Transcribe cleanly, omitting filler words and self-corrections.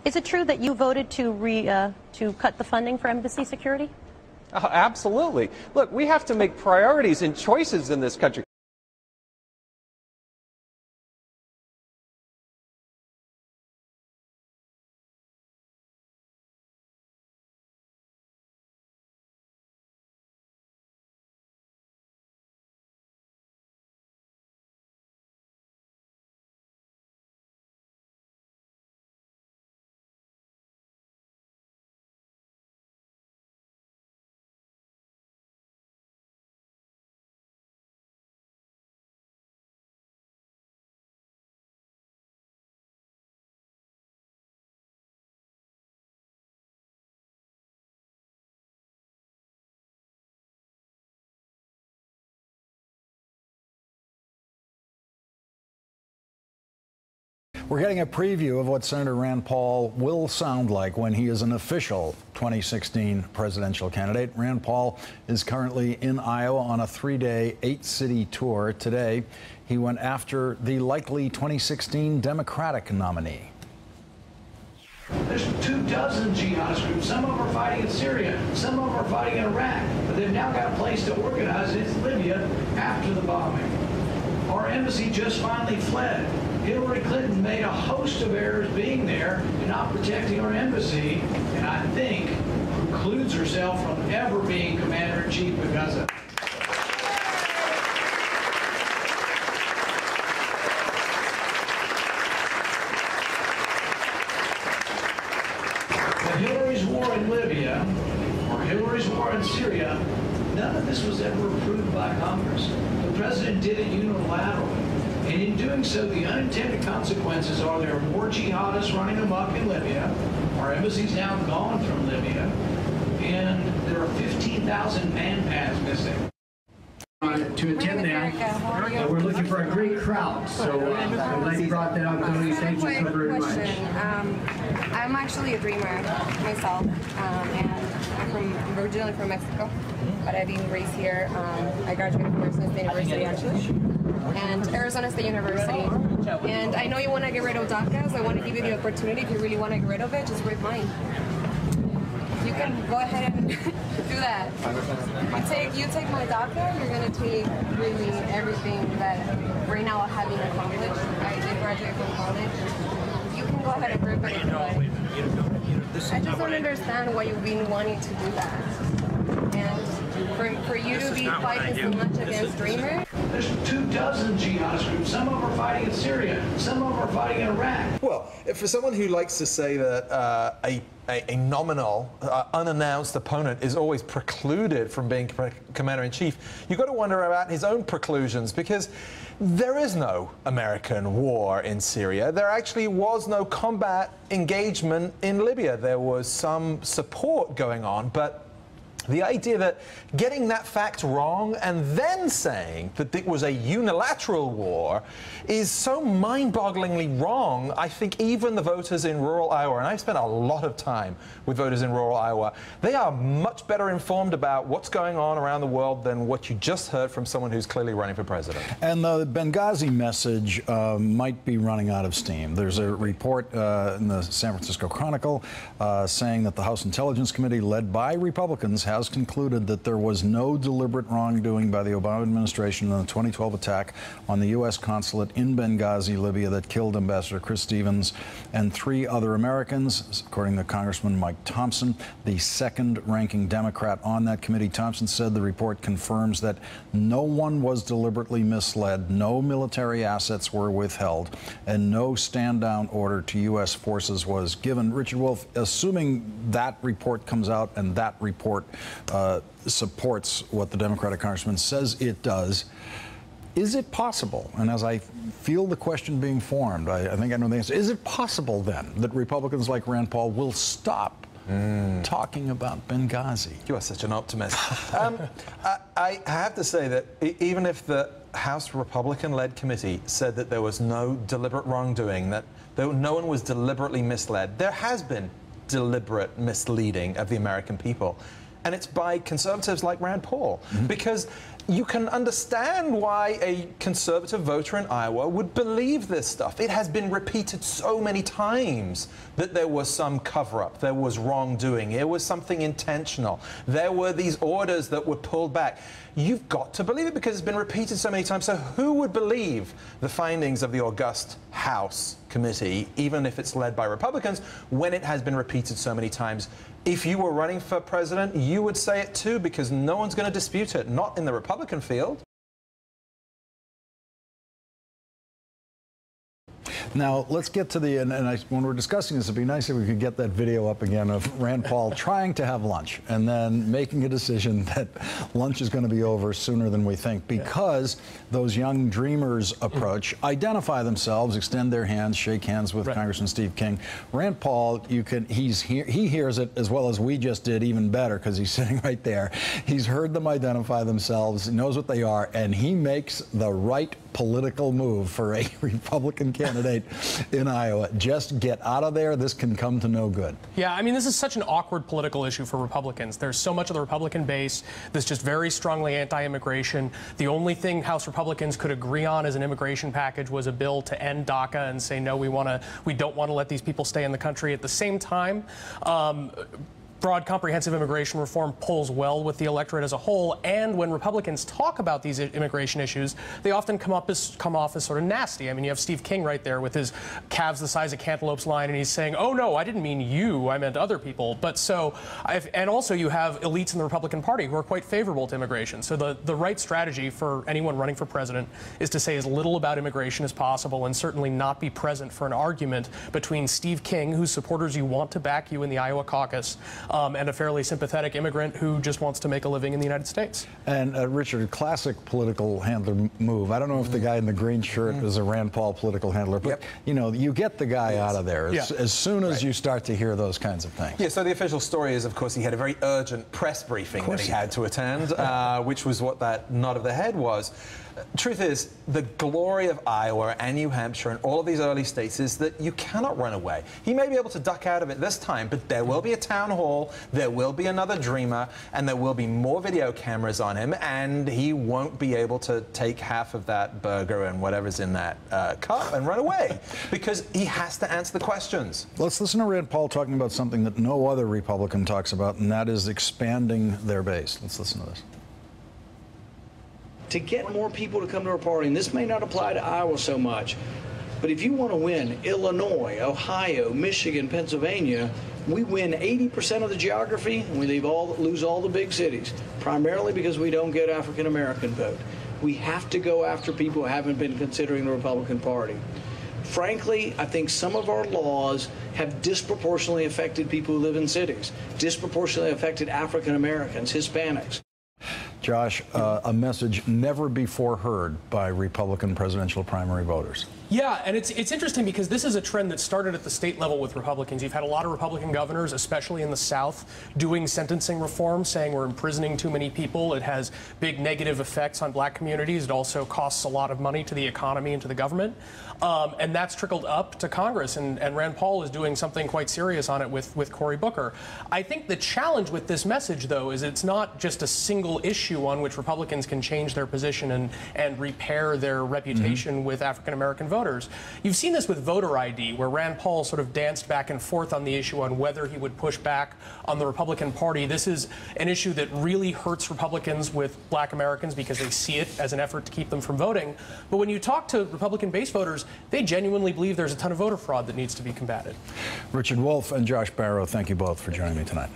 Is it true that you voted to cut the funding for embassy security? Oh, absolutely. Look, we have to make priorities and choices in this country. We're getting a preview of what Senator Rand Paul will sound like when he is an official 2016 presidential candidate. Rand Paul is currently in Iowa on a 3-day, 8-city tour. Today, he went after the likely 2016 Democratic nominee. There's 24 jihadist groups. Some of them are fighting in Syria. Some of them are fighting in Iraq. But they've now got a place to organize. It's Libya after the bombing. Our embassy just finally fled. Hillary Clinton made a host of errors being there and not protecting our embassy, and I think precludes herself from ever being commander-in-chief because of it. Hillary's war in Libya or Hillary's war in Syria, none of this was ever approved by Congress. The president did it unilaterally. And in doing so, the unintended consequences are there are more jihadists running amok in Libya. Our embassy's now gone from Libya. And there are 15,000 man pads missing. To attend that, we're looking for a great crowd. So I'm glad you brought that up, Tony. Thank you so very much. I'm actually a dreamer myself, and I'm originally from Mexico, but I've been raised here. I graduated from Arizona State University, actually, and Arizona State University. And I know you want to get rid of DACA, so I want to give you the opportunity. If you really want to get rid of it, just read mine. You can go ahead and do that. You take my DACA, you're going to take really everything that right now I have in college. I did graduate from college. You can go ahead and rip it if you like. I just don't understand why you've been wanting to do that. And for you to be fighting so much against Dreamers. There's 24 jihadist groups. Some of them are fighting in Syria. Some of them are fighting in Iraq. Well, for someone who likes to say that a nominal, unannounced opponent is always precluded from being commander-in-chief, you've got to wonder about his own preclusions, because there is no American war in Syria. There actually was no combat engagement in Libya. There was some support going on, but the idea that getting that fact wrong and then saying that it was a unilateral war is so mind-bogglingly wrong. I think even the voters in rural Iowa, and I've spent a lot of time with voters in rural Iowa, they are much better informed about what's going on around the world than what you just heard from someone who's clearly running for president. And the Benghazi message might be running out of steam. There's a report in the San Francisco Chronicle saying that the House Intelligence Committee, led by Republicans, has concluded that there was no deliberate wrongdoing by the Obama administration in the 2012 attack on the U.S. consulate in Benghazi, Libya, that killed Ambassador Chris Stevens and 3 other Americans, according to Congressman Mike Thompson, the second-ranking Democrat on that committee. Thompson said the report confirms that no one was deliberately misled, no military assets were withheld, and no stand-down order to U.S. forces was given. Richard Wolff, assuming that report comes out and that report supports what the Democratic congressman says it does, is it possible, and as I feel the question being formed, I think I know the answer, is it possible then that Republicans like Rand Paul will stop talking about Benghazi? You are such an optimist. I have to say that even if the House Republican-led committee said that there was no deliberate wrongdoing, that no one was deliberately misled, there has been deliberate misleading of the American people. And it's by conservatives like Rand Paul, because you can understand why a conservative voter in Iowa would believe this stuff. It has been repeated so many times that there was some cover-up, there was wrongdoing, it was something intentional, there were these orders that were pulled back. You've got to believe it because it's been repeated so many times. So who would believe the findings of the august House committee, even if it's led by Republicans, when it has been repeated so many times? If you were running for president, you would say it too, because no one's going to dispute it, not in the Republican field. Now, let's get to the, when we're discussing this, it'd be nice if we could get that video up again of Rand Paul trying to have lunch and then making a decision that lunch is going to be over sooner than we think, because those young dreamers approach, identify themselves, extend their hands, shake hands with Congressman Steve King. Rand Paul, he hears it as well as we just did, even better, because he's sitting right there. He's heard them identify themselves, he knows what they are, and he makes the right political move for a Republican candidate in Iowa. Just get out of there. This can come to no good. Yeah, I mean, this is such an awkward political issue for Republicans. There's so much of the Republican base that's just very strongly anti-immigration. The only thing House Republicans could agree on as an immigration package was a bill to end DACA and say, no, we don't want to let these people stay in the country. At the same time, broad comprehensive immigration reform polls well with the electorate as a whole, and when Republicans talk about these immigration issues, they often come off as sort of nasty. I mean, you have Steve King right there with his calves the size of cantaloupes line, and he's saying, oh no, I didn't mean you, I meant other people. But and also you have elites in the Republican Party who are quite favorable to immigration. So the right strategy for anyone running for president is to say as little about immigration as possible, and certainly not be present for an argument between Steve King, whose supporters you want to back you in the Iowa caucus, and a fairly sympathetic immigrant who just wants to make a living in the United States. And Richard, a classic political handler move. I don't know if the guy in the green shirt is a Rand Paul political handler, but you know, you get the guy out of there as soon as you start to hear those kinds of things. Yeah, so the official story is, of course, he had a very urgent press briefing that he had to attend, which was what that nod of the head was. Truth is, the glory of Iowa and New Hampshire and all of these early states is that you cannot run away. He may be able to duck out of it this time, but there will be a town hall, there will be another dreamer, and there will be more video cameras on him, and he won't be able to take half of that burger and whatever's in that cup and run away, because he has to answer the questions. Let's listen to Rand Paul talking about something that no other Republican talks about, and that is expanding their base. Let's listen to this. To get more people to come to our party, and this may not apply to Iowa so much, but if you want to win Illinois, Ohio, Michigan, Pennsylvania, we win 80% of the geography and we lose all the big cities, primarily because we don't get African American vote. We have to go after people who haven't been considering the Republican Party. Frankly, I think some of our laws have disproportionately affected people who live in cities, disproportionately affected African Americans, Hispanics. Josh, a message never before heard by Republican presidential primary voters. Yeah, and it's interesting because this is a trend that started at the state level with Republicans. You've had a lot of Republican governors, especially in the South, doing sentencing reform, saying we're imprisoning too many people. It has big negative effects on black communities. It also costs a lot of money to the economy and to the government. And that's trickled up to Congress, and Rand Paul is doing something quite serious on it with Cory Booker. I think the challenge with this message, though, is it's not just a single issue on which Republicans can change their position and repair their reputation with African-American voters. You've seen this with voter ID, where Rand Paul sort of danced back and forth on the issue on whether he would push back on the Republican Party. This is an issue that really hurts Republicans with black Americans because they see it as an effort to keep them from voting. But when you talk to Republican base voters, they genuinely believe there's a ton of voter fraud that needs to be combated. Richard Wolff and Josh Barrow, thank you both for joining me tonight.